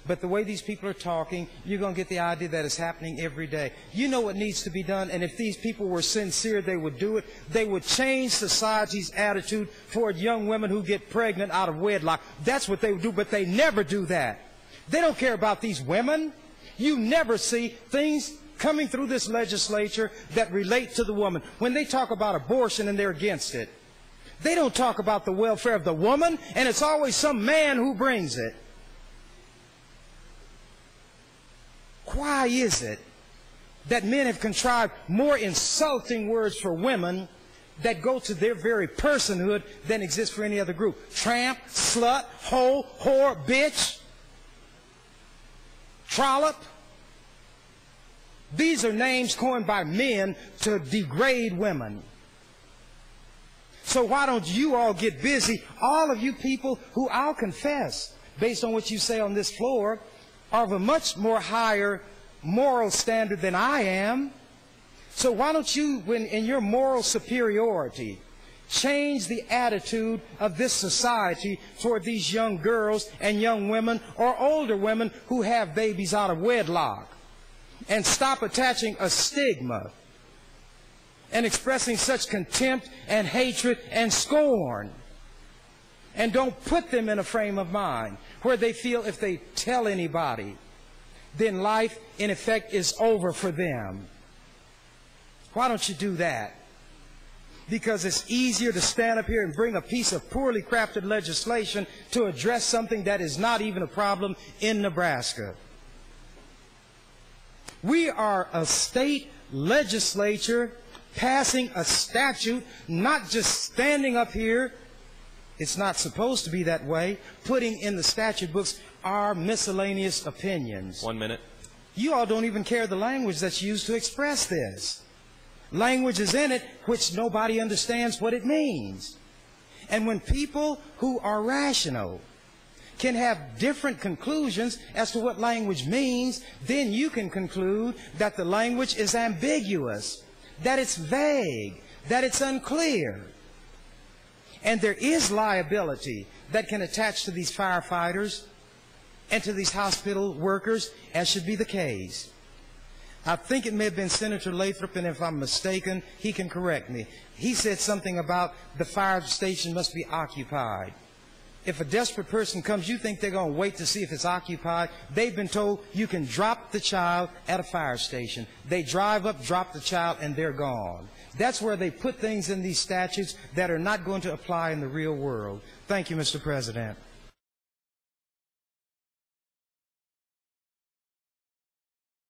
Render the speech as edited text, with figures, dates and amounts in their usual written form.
But the way these people are talking, you're going to get the idea that it's happening every day. You know what needs to be done, and if these people were sincere, they would do it. They would change society's attitude toward young women who get pregnant out of wedlock. That's what they would do, but they never do that. They don't care about these women. You never see things coming through this legislature that relate to the woman. When they talk about abortion and they're against it, they don't talk about the welfare of the woman, and it's always some man who brings it. Why is it that men have contrived more insulting words for women that go to their very personhood than exists for any other group? Tramp, slut, hoe, whore, bitch, trollop. These are names coined by men to degrade women. So why don't you all get busy? All of you people who, I'll confess, based on what you say on this floor, are of a much more higher moral standard than I am. So why don't you, when in your moral superiority, change the attitude of this society toward these young girls and young women or older women who have babies out of wedlock, and stop attaching a stigma and expressing such contempt and hatred and scorn. And don't put them in a frame of mind where they feel if they tell anybody, then life, in effect, is over for them. Why don't you do that? Because it's easier to stand up here and bring a piece of poorly crafted legislation to address something that is not even a problem in Nebraska. We are a state legislature passing a statute, not just standing up here. It's not supposed to be that way. Putting in the statute books our miscellaneous opinions. 1 minute. You all don't even care the language that's used to express this. Language is in it which nobody understands what it means. And when people who are rational can have different conclusions as to what language means, then you can conclude that the language is ambiguous, that it's vague, that it's unclear. And there is liability that can attach to these firefighters and to these hospital workers, as should be the case. I think it may have been Senator Lathrop, and if I'm mistaken, he can correct me. He said something about the fire station must be occupied. If a desperate person comes, you think they're going to wait to see if it's occupied? They've been told you can drop the child at a fire station. They drive up, drop the child, and they're gone. That's where they put things in these statutes that are not going to apply in the real world. Thank you, Mr. President.